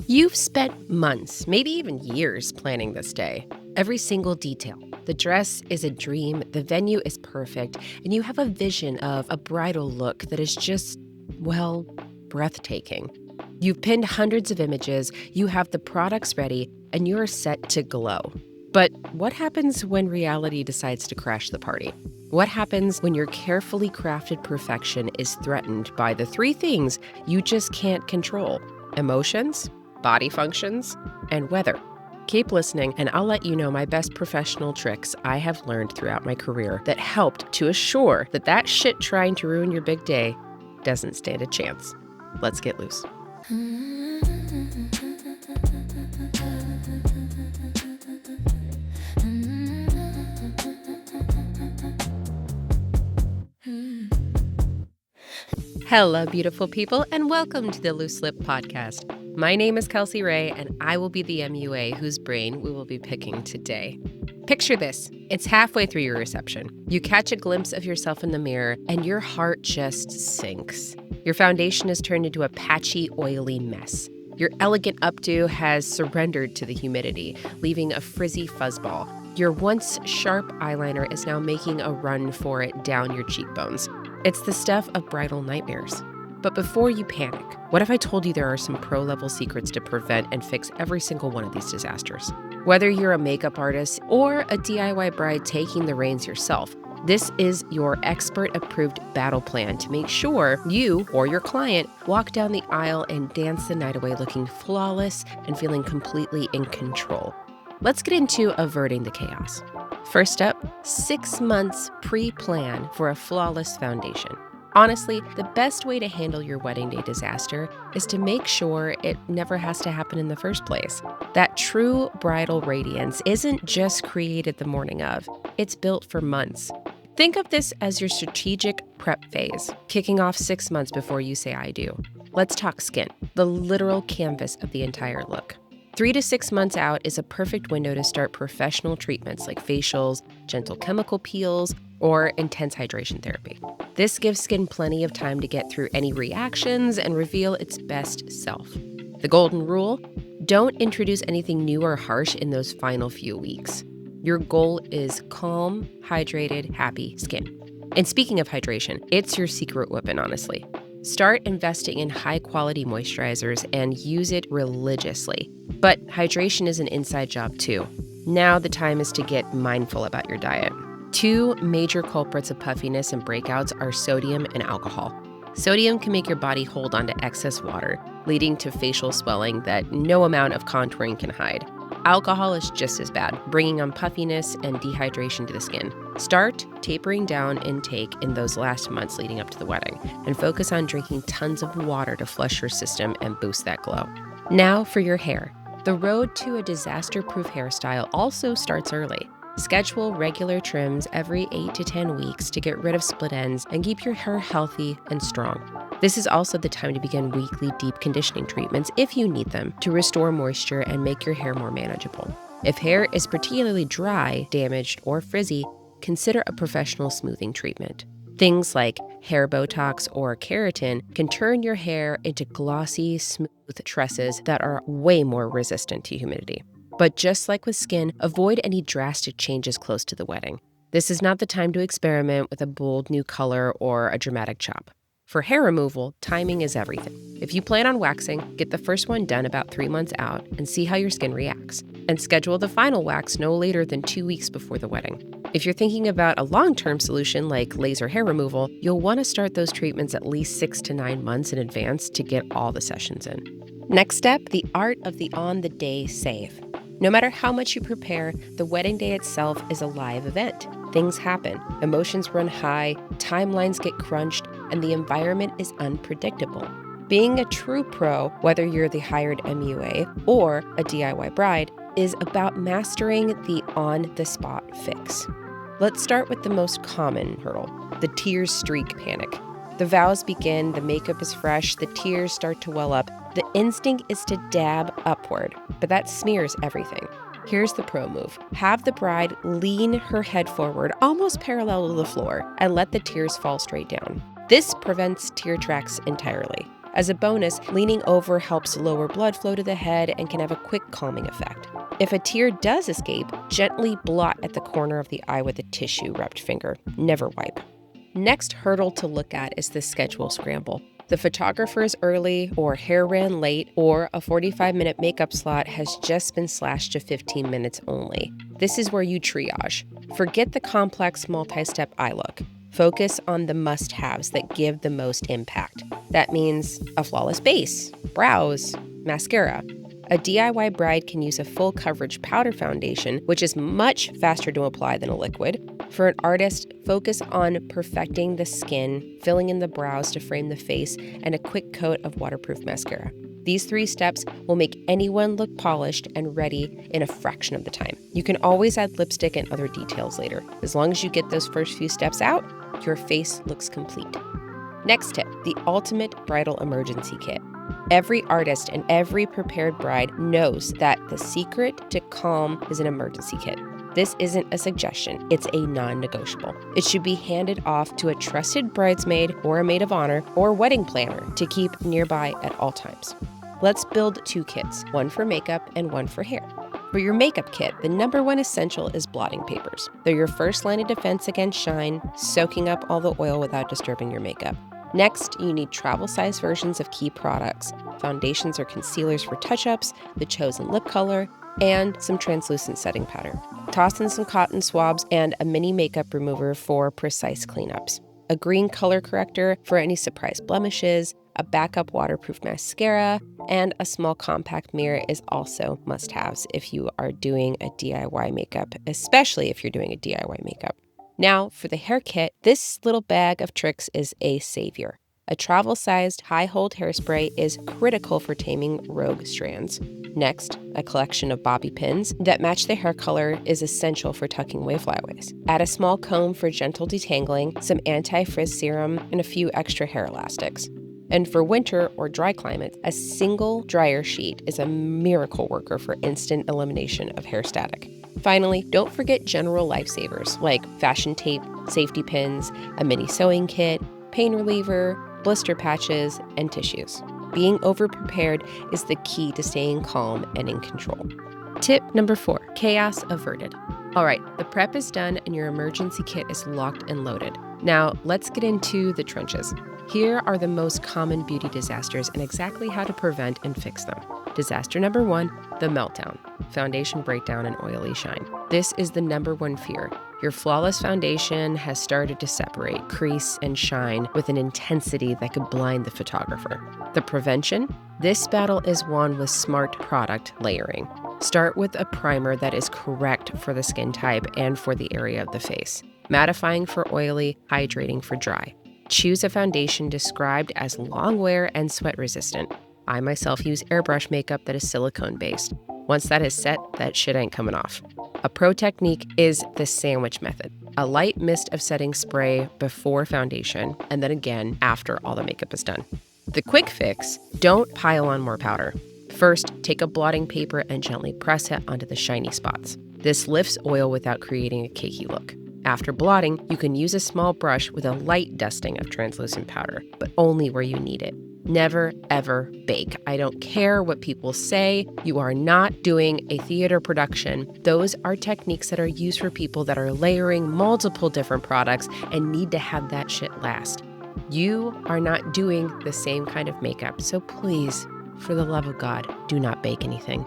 You've spent months, maybe even years, planning this day. Every single detail. The dress is a dream, the venue is perfect, and you have a vision of a bridal look that is just, well, breathtaking. You've pinned hundreds of images, you have the products ready, and you're set to glow. But what happens when reality decides to crash the party? What happens when your carefully crafted perfection is threatened by the three things you just can't control? Emotions, body functions, and weather. Keep listening, and I'll let you know my best professional tricks I have learned throughout my career that helped to assure that shit trying to ruin your big day doesn't stand a chance. Let's get loose. Hello, beautiful people, and welcome to the Loose Lip Podcast. My name is Kelsey Ray, and I will be the MUA whose brain we will be picking today. Picture this. It's halfway through your reception. You catch a glimpse of yourself in the mirror, and your heart just sinks. Your foundation is turned into a patchy, oily mess. Your elegant updo has surrendered to the humidity, leaving a frizzy fuzzball. Your once sharp eyeliner is now making a run for it down your cheekbones. It's the stuff of bridal nightmares. But before you panic, what if I told you there are some pro-level secrets to prevent and fix every single one of these disasters? Whether you're a makeup artist or a DIY bride taking the reins yourself, this is your expert-approved battle plan to make sure you or your client walk down the aisle and dance the night away looking flawless and feeling completely in control. Let's get into averting the chaos. First up, 6 months pre-plan for a flawless foundation. Honestly, the best way to handle your wedding day disaster is to make sure it never has to happen in the first place. That true bridal radiance isn't just created the morning of, it's built for months. Think of this as your strategic prep phase, kicking off 6 months before you say I do. Let's talk skin, the literal canvas of the entire look. 3 to 6 months out is a perfect window to start professional treatments like facials, gentle chemical peels, or intense hydration therapy. This gives skin plenty of time to get through any reactions and reveal its best self. The golden rule: don't introduce anything new or harsh in those final few weeks. Your goal is calm, hydrated, happy skin. And speaking of hydration, it's your secret weapon, honestly. Start investing in high-quality moisturizers and use it religiously. But hydration is an inside job too. Now the time is to get mindful about your diet. 2 major culprits of puffiness and breakouts are sodium and alcohol. Sodium can make your body hold on to excess water, leading to facial swelling that no amount of contouring can hide. Alcohol is just as bad, bringing on puffiness and dehydration to the skin. Start tapering down intake in those last months leading up to the wedding, and focus on drinking tons of water to flush your system and boost that glow. Now for your hair. The road to a disaster-proof hairstyle also starts early. Schedule regular trims every 8 to 10 weeks to get rid of split ends and keep your hair healthy and strong. This is also the time to begin weekly deep conditioning treatments if you need them to restore moisture and make your hair more manageable. If hair is particularly dry, damaged, or frizzy, consider a professional smoothing treatment. Things like hair Botox or keratin can turn your hair into glossy, smooth tresses that are way more resistant to humidity. But just like with skin, avoid any drastic changes close to the wedding. This is not the time to experiment with a bold new color or a dramatic chop. For hair removal, timing is everything. If you plan on waxing, get the first one done about 3 months out and see how your skin reacts. And schedule the final wax no later than 2 weeks before the wedding. If you're thinking about a long-term solution like laser hair removal, you'll want to start those treatments at least 6 to 9 months in advance to get all the sessions in. Next step, the art of the on-the-day save. No matter how much you prepare, the wedding day itself is a live event. Things happen, emotions run high, timelines get crunched, and the environment is unpredictable. Being a true pro, whether you're the hired MUA or a DIY bride, is about mastering the on-the-spot fix. Let's start with the most common hurdle, the tears streak panic. The vows begin, the makeup is fresh, the tears start to well up. The instinct is to dab upward, but that smears everything. Here's the pro move. Have the bride lean her head forward, almost parallel to the floor, and let the tears fall straight down. This prevents tear tracks entirely. As a bonus, leaning over helps lower blood flow to the head and can have a quick calming effect. If a tear does escape, gently blot at the corner of the eye with a tissue-wrapped finger. Never wipe. Next hurdle to look at is the schedule scramble. The photographer is early, or hair ran late, or a 45-minute makeup slot has just been slashed to 15 minutes only. This is where you triage. Forget the complex multi-step eye look. Focus on the must-haves that give the most impact. That means a flawless base, brows, mascara. A DIY bride can use a full coverage powder foundation, which is much faster to apply than a liquid. For an artist, focus on perfecting the skin, filling in the brows to frame the face, and a quick coat of waterproof mascara. These 3 steps will make anyone look polished and ready in a fraction of the time. You can always add lipstick and other details later. As long as you get those first few steps out, your face looks complete. Next tip, the ultimate bridal emergency kit. Every artist and every prepared bride knows that the secret to calm is an emergency kit. This isn't a suggestion, it's a non-negotiable. It should be handed off to a trusted bridesmaid or a maid of honor or wedding planner to keep nearby at all times. Let's build 2 kits, one for makeup and one for hair. For your makeup kit, the number 1 essential is blotting papers. They're your first line of defense against shine, soaking up all the oil without disturbing your makeup. Next, you need travel-size versions of key products, foundations or concealers for touch-ups, the chosen lip color, and some translucent setting powder. Toss in some cotton swabs and a mini makeup remover for precise cleanups. A green color corrector for any surprise blemishes, a backup waterproof mascara, and a small compact mirror is also must-haves if you are doing a DIY makeup, especially if you're doing a DIY makeup. Now, for the hair kit, this little bag of tricks is a savior. A travel-sized, high-hold hairspray is critical for taming rogue strands. Next, a collection of bobby pins that match the hair color is essential for tucking away flyaways. Add a small comb for gentle detangling, some anti-frizz serum, and a few extra hair elastics. And for winter or dry climates, a single dryer sheet is a miracle worker for instant elimination of hair static. Finally, don't forget general lifesavers like fashion tape, safety pins, a mini sewing kit, pain reliever, blister patches, and tissues. Being over-prepared is the key to staying calm and in control. Tip number 4, chaos averted. All right, the prep is done and your emergency kit is locked and loaded. Now, let's get into the trenches. Here are the most common beauty disasters and exactly how to prevent and fix them. Disaster number 1, the meltdown, foundation breakdown and oily shine. This is the number 1 fear. Your flawless foundation has started to separate, crease, and shine with an intensity that could blind the photographer. The prevention? This battle is won with smart product layering. Start with a primer that is correct for the skin type and for the area of the face. Mattifying for oily, hydrating for dry. Choose a foundation described as long wear and sweat resistant. I myself use airbrush makeup that is silicone-based. Once that is set, that shit ain't coming off. A pro technique is the sandwich method. A light mist of setting spray before foundation, and then again after all the makeup is done. The quick fix, don't pile on more powder. First, take a blotting paper and gently press it onto the shiny spots. This lifts oil without creating a cakey look. After blotting, you can use a small brush with a light dusting of translucent powder, but only where you need it. Never, ever bake. I don't care what people say. You are not doing a theater production. Those are techniques that are used for people that are layering multiple different products and need to have that shit last. You are not doing the same kind of makeup, so please, for the love of God, do not bake anything.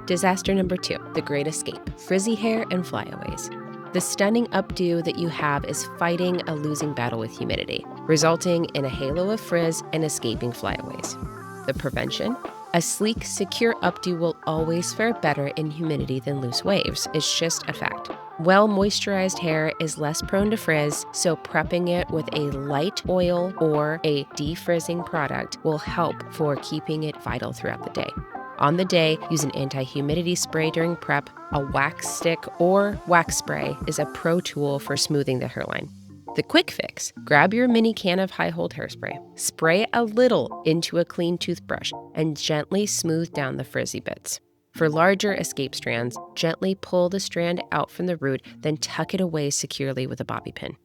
Disaster number 2, the great escape, frizzy hair and flyaways. The stunning updo that you have is fighting a losing battle with humidity, resulting in a halo of frizz and escaping flyaways. The prevention? A sleek, secure updo will always fare better in humidity than loose waves. It's just a fact. Well-moisturized hair is less prone to frizz, so prepping it with a light oil or a defrizzing product will help for keeping it vital throughout the day. On the day, use an anti-humidity spray during prep. A wax stick or wax spray is a pro tool for smoothing the hairline. The quick fix, grab your mini can of high-hold hairspray, spray a little into a clean toothbrush, and gently smooth down the frizzy bits. For larger escape strands, gently pull the strand out from the root, then tuck it away securely with a bobby pin.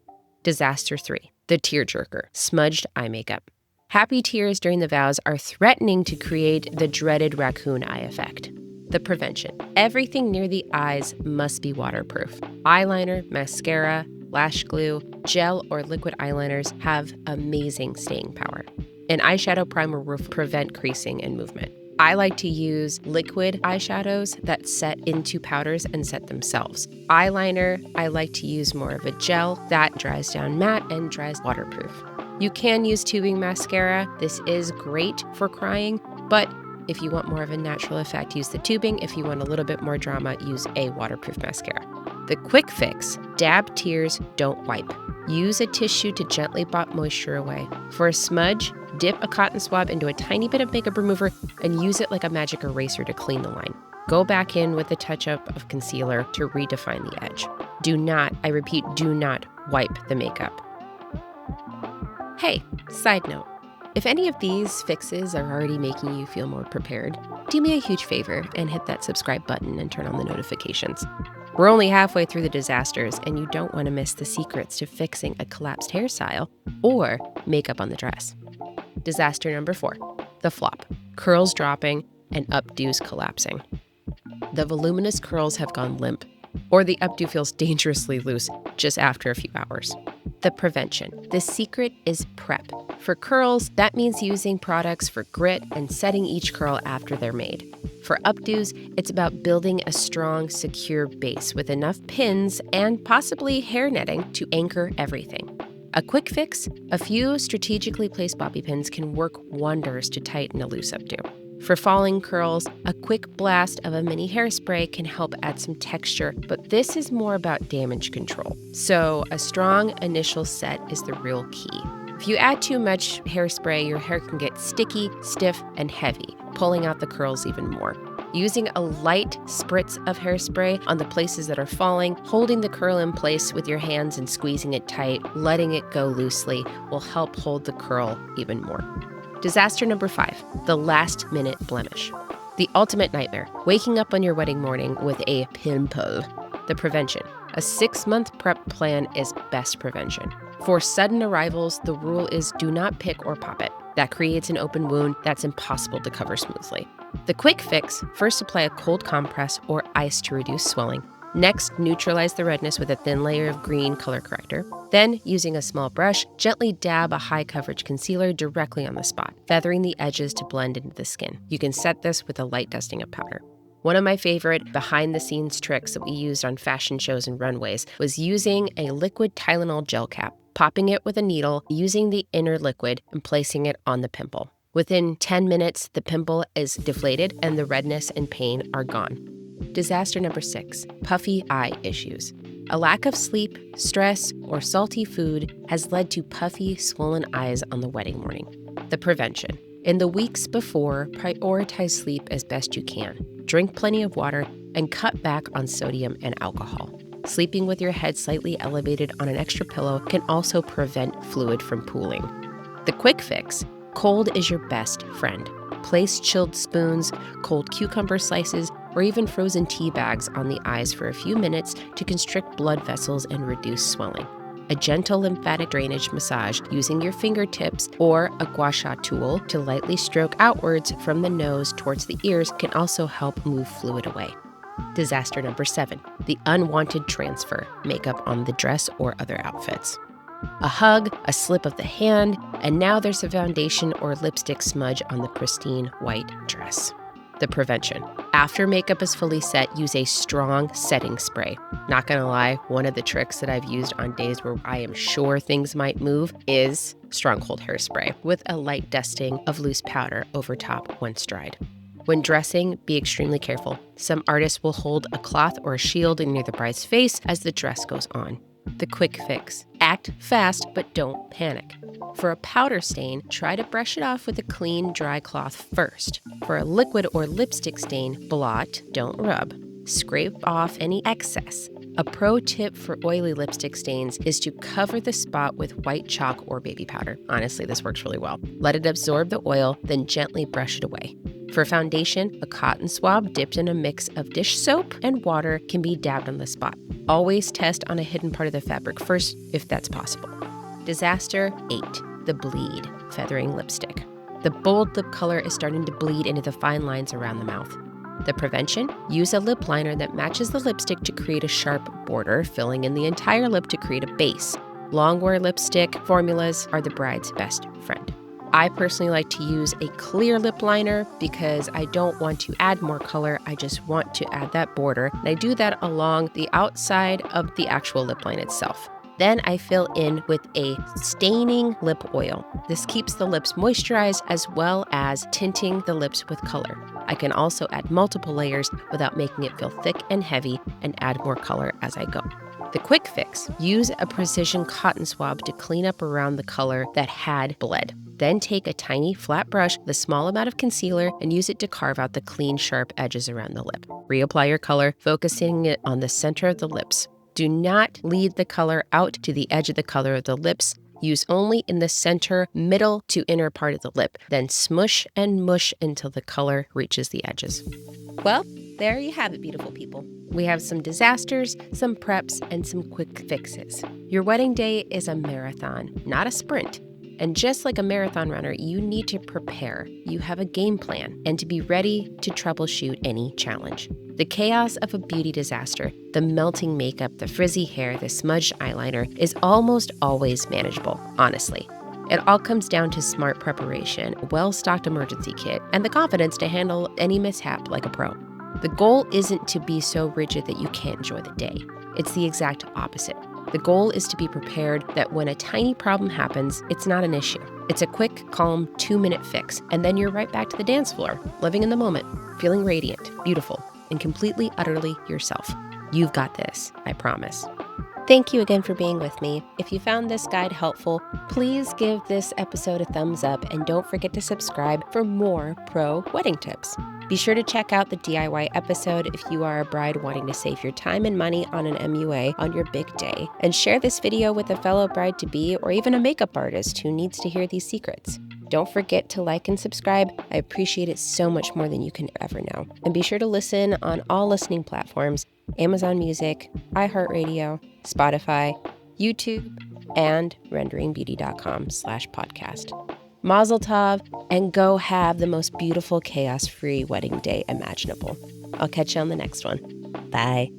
Disaster 3, the tearjerker, smudged eye makeup. Happy tears during the vows are threatening to create the dreaded raccoon eye effect. The prevention. Everything near the eyes must be waterproof. Eyeliner, mascara, lash glue, gel, or liquid eyeliners have amazing staying power. An eyeshadow primer will prevent creasing and movement. I like to use liquid eyeshadows that set into powders and set themselves. Eyeliner, I like to use more of a gel that dries down matte and dries waterproof. You can use tubing mascara. This is great for crying, but if you want more of a natural effect, use the tubing. If you want a little bit more drama, use a waterproof mascara. The quick fix, dab tears, don't wipe. Use a tissue to gently blot moisture away. For a smudge, dip a cotton swab into a tiny bit of makeup remover and use it like a magic eraser to clean the line. Go back in with a touch-up of concealer to redefine the edge. Do not, I repeat, do not wipe the makeup. Hey, side note. If any of these fixes are already making you feel more prepared, do me a huge favor and hit that subscribe button and turn on the notifications. We're only halfway through the disasters, and you don't want to miss the secrets to fixing a collapsed hairstyle or makeup on the dress. Disaster number 4, the flop. Curls dropping and updos collapsing. The voluminous curls have gone limp, or the updo feels dangerously loose just after a few hours. The prevention. The secret is prep. For curls, that means using products for grit and setting each curl after they're made. For updos, it's about building a strong, secure base with enough pins and possibly hair netting to anchor everything. A quick fix, a few strategically placed bobby pins can work wonders to tighten a loose updo. For falling curls, a quick blast of a mini hairspray can help add some texture, but this is more about damage control. So a strong initial set is the real key. If you add too much hairspray, your hair can get sticky, stiff, and heavy, pulling out the curls even more. Using a light spritz of hairspray on the places that are falling, holding the curl in place with your hands and squeezing it tight, letting it go loosely will help hold the curl even more. Disaster number 5, the last-minute blemish. The ultimate nightmare, waking up on your wedding morning with a pimple. The prevention. A 6-month prep plan is best prevention. For sudden arrivals, the rule is do not pick or pop it. That creates an open wound that's impossible to cover smoothly. The quick fix, first apply a cold compress or ice to reduce swelling. Next, neutralize the redness with a thin layer of green color corrector. Then, using a small brush, gently dab a high-coverage concealer directly on the spot, feathering the edges to blend into the skin. You can set this with a light dusting of powder. One of my favorite behind-the-scenes tricks that we used on fashion shows and runways was using a liquid Tylenol gel cap, popping it with a needle, using the inner liquid, and placing it on the pimple. Within 10 minutes, the pimple is deflated and the redness and pain are gone. Disaster number 6, puffy eye issues. A lack of sleep, stress, or salty food has led to puffy, swollen eyes on the wedding morning. The prevention. In the weeks before, prioritize sleep as best you can. Drink plenty of water and cut back on sodium and alcohol. Sleeping with your head slightly elevated on an extra pillow can also prevent fluid from pooling. The quick fix. Cold is your best friend. Place chilled spoons, cold cucumber slices, or even frozen tea bags on the eyes for a few minutes to constrict blood vessels and reduce swelling. A gentle lymphatic drainage massage using your fingertips or a gua sha tool to lightly stroke outwards from the nose towards the ears can also help move fluid away. Disaster number 7, the unwanted transfer, makeup on the dress or other outfits. A hug, a slip of the hand, and now there's a foundation or lipstick smudge on the pristine white dress. The prevention. After makeup is fully set, use a strong setting spray. Not gonna lie, one of the tricks that I've used on days where I am sure things might move is stronghold hairspray with a light dusting of loose powder over top once dried. When dressing, be extremely careful. Some artists will hold a cloth or a shield near the bride's face as the dress goes on. The quick fix. Act fast, but don't panic. For a powder stain, try to brush it off with a clean, dry cloth first. For a liquid or lipstick stain, blot, don't rub. Scrape off any excess. A pro tip for oily lipstick stains is to cover the spot with white chalk or baby powder. Honestly, this works really well. Let it absorb the oil, then gently brush it away. For foundation, a cotton swab dipped in a mix of dish soap and water can be dabbed on the spot. Always test on a hidden part of the fabric first if that's possible. Disaster 8, the bleed, feathering lipstick. The bold lip color is starting to bleed into the fine lines around the mouth. The prevention? Use a lip liner that matches the lipstick to create a sharp border, filling in the entire lip to create a base. Long-wear lipstick formulas are the bride's best friend. I personally like to use a clear lip liner because I don't want to add more color. I just want to add that border. And I do that along the outside of the actual lip line itself. Then I fill in with a staining lip oil. This keeps the lips moisturized as well as tinting the lips with color. I can also add multiple layers without making it feel thick and heavy and add more color as I go. The quick fix: use a precision cotton swab to clean up around the color that had bled. Then take a tiny flat brush with a small amount of concealer and use it to carve out the clean, sharp edges around the lip. Reapply your color, focusing it on the center of the lips. Do not lead the color out to the edge of the color of the lips. Use only in the center, middle to inner part of the lip. Then smush and mush until the color reaches the edges. Well, there you have it, beautiful people. We have some disasters, some preps, and some quick fixes. Your wedding day is a marathon, not a sprint. And just like a marathon runner, you need to prepare. You have a game plan and to be ready to troubleshoot any challenge. The chaos of a beauty disaster, the melting makeup, the frizzy hair, the smudged eyeliner is almost always manageable, honestly. It all comes down to smart preparation, a well-stocked emergency kit, and the confidence to handle any mishap like a pro. The goal isn't to be so rigid that you can't enjoy the day. It's the exact opposite. The goal is to be prepared that when a tiny problem happens, it's not an issue. It's a quick, calm, 2-minute fix, and then you're right back to the dance floor, living in the moment, feeling radiant, beautiful, and completely, utterly yourself. You've got this, I promise. Thank you again for being with me. If you found this guide helpful, please give this episode a thumbs up and don't forget to subscribe for more pro wedding tips. Be sure to check out the DIY episode if you are a bride wanting to save your time and money on an MUA on your big day. And share this video with a fellow bride-to-be or even a makeup artist who needs to hear these secrets. Don't forget to like and subscribe. I appreciate it so much more than you can ever know. And be sure to listen on all listening platforms: Amazon Music, iHeartRadio, Spotify, YouTube, and renderingbeauty.com/podcast. Mazel tov, and go have the most beautiful chaos-free wedding day imaginable. I'll catch you on the next one. Bye.